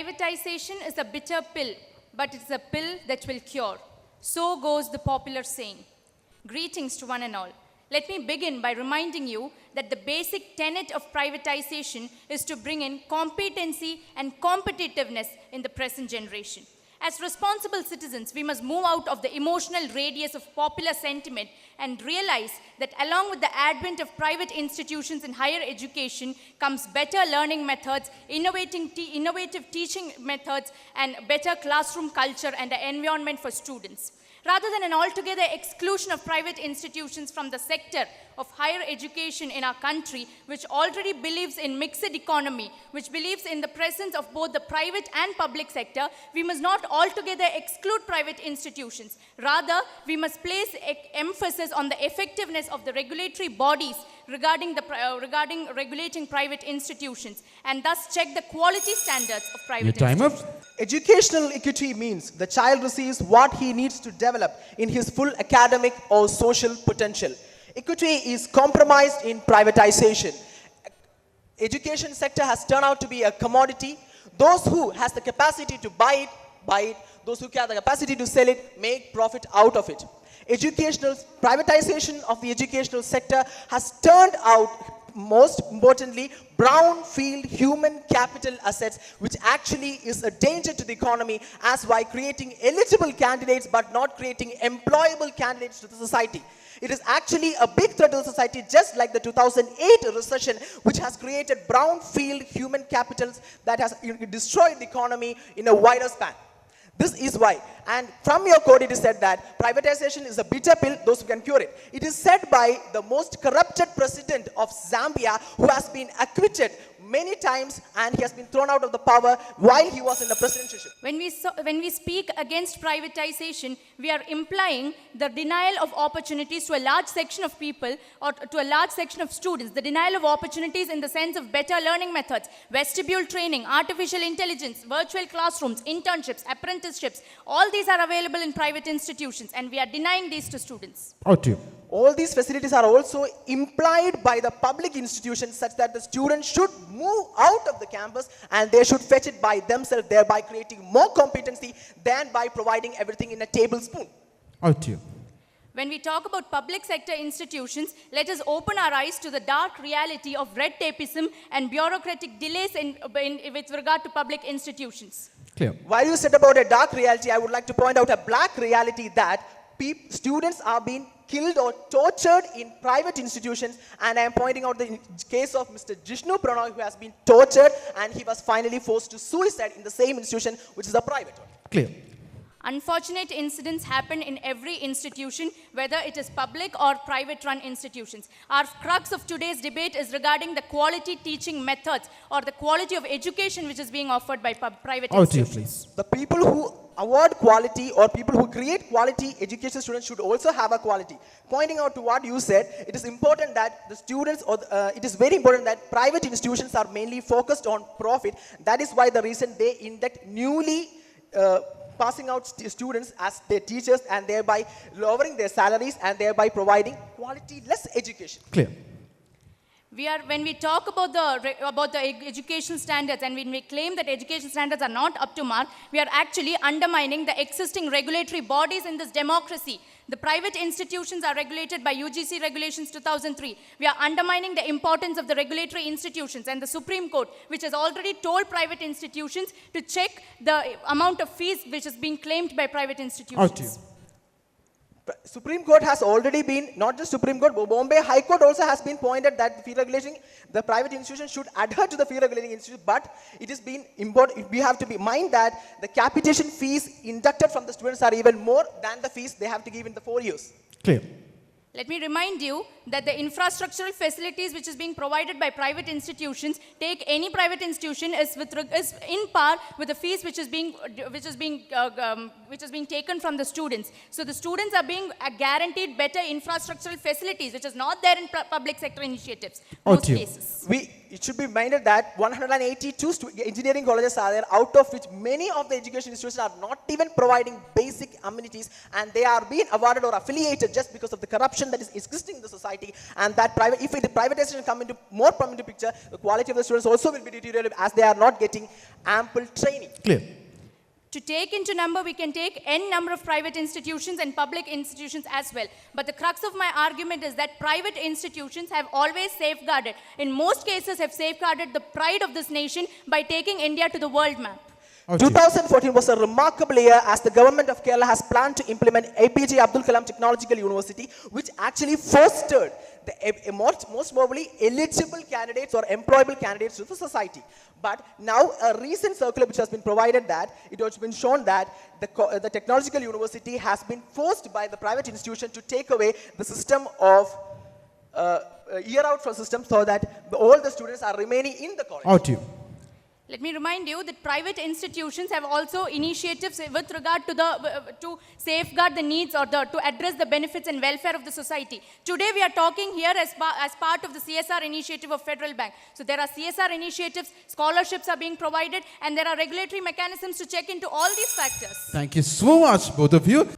Privatization is a bitter pill, but it's a pill that will cure. So goes the popular saying. Greetings to one and all. Let me begin by reminding you that the basic tenet of privatization is to bring in competency and competitiveness in the present generation. As responsible citizens, we must move out of the emotional radius of popular sentiment and realize that along with the advent of private institutions in higher education comes better learning methods, innovative teaching methods, and better classroom culture and an environment for students. Rather than an altogether exclusion of private institutions from the sector of higher education in our country, which already believes in mixed economy, which believes in the presence of both the private and public sector, we must not altogether exclude private institutions. Rather, we must place emphasis on the effectiveness of the regulatory bodies regarding regulating private institutions, and thus check the quality standards of private institutions. Educational equity means the child receives what he needs to develop in his full academic or social potential. Equity is compromised in privatization. Education sector has turned out to be a commodity. Those who has the capacity to buy it. Those who have the capacity to sell it, make profit out of it. Privatization of the educational sector has turned out, most importantly, brownfield human capital assets, which actually is a danger to the economy, as by creating eligible candidates but not creating employable candidates to the society. It is actually a big threat to the society, just like the 2008 recession, which has created brownfield human capitals that has destroyed the economy in a wider span. This is why, and from your code it is said that privatization is a bitter pill, those who can cure it. It is said by the most corrupted president of Zambia, who has been acquitted many times and he has been thrown out of the power while he was in the presidency. When we speak against privatization, we are implying the denial of opportunities to a large section of people or to a large section of students. The denial of opportunities in the sense of better learning methods, vestibule training, artificial intelligence, virtual classrooms, internships, apprenticeships. All these are available in private institutions, and we are denying these to students. All these facilities are also implied by the public institutions, such that the students should move out of the campus and they should fetch it by themselves, thereby creating more competency than by providing everything in a tablespoon. When we talk about public sector institutions, let us open our eyes to the dark reality of red tapeism and bureaucratic delays with regard to public institutions. Clear. While you said about a dark reality, I would like to point out a black reality that students are being killed or tortured in private institutions, and I am pointing out the case of Mr. Jishnu Pranoy, who has been tortured and he was finally forced to suicide in the same institution, which is a private one. Clear. Unfortunate incidents happen in every institution, whether it is public or private run institutions. Our crux of today's debate is regarding the quality teaching methods or the quality of education which is being offered by private institutions. The people who award quality or people who create quality education students should also have a quality. Pointing out to what you said, it is important that the students, it is very important that private institutions are mainly focused on profit. That is why the reason they induct newly passing out students as their teachers, and thereby lowering their salaries and thereby providing quality-less education. Clear. When we talk about the education standards and when we claim that education standards are not up to mark, we are actually undermining the existing regulatory bodies in this democracy. The private institutions are regulated by UGC Regulations 2003. We are undermining the importance of the regulatory institutions and the Supreme Court, which has already told private institutions to check the amount of fees which is being claimed by private institutions. Supreme Court has already been, not just Supreme Court, Bombay High Court also has been pointed that fee regulating, the private institution should adhere to the fee regulating institute, but it has been important, we have to be mind that the capitation fees inducted from the students are even more than the fees they have to give in the 4 years. Clear. Let me remind you that the infrastructural facilities which is being provided by private institutions, take any private institution, is in par with the fees which is being taken from the students. So the students are being guaranteed better infrastructural facilities, which is not there in public sector initiatives. Most cases. it should be minded that 182 engineering colleges are there, out of which many of the education institutions are not even providing basic amenities, and they are being awarded or affiliated just because of the corruption that is existing in the society. And that if the privatization come into more prominent picture, the quality of the students also will be deteriorated as they are not getting ample training. Clear. To take into number, we can take n number of private institutions and public institutions as well. But the crux of my argument is that private institutions have always safeguarded, in most cases have safeguarded the pride of this nation by taking India to the world map. Okay. 2014 was a remarkable year as the government of Kerala has planned to implement APJ Abdul Kalam Technological University, which actually fostered the most probably eligible candidates or employable candidates to the society. But now a recent circular which has been provided that it has been shown that the technological university has been forced by the private institution to take away the system of year out for system, so that all the students are remaining in the college. Out to you. Let me remind you that private institutions have also initiatives with regard to to safeguard the needs or to address the benefits and welfare of the society. Today we are talking here as part of the CSR initiative of Federal Bank. So there are CSR initiatives, scholarships are being provided, and there are regulatory mechanisms to check into all these factors. Thank you so much, both of you.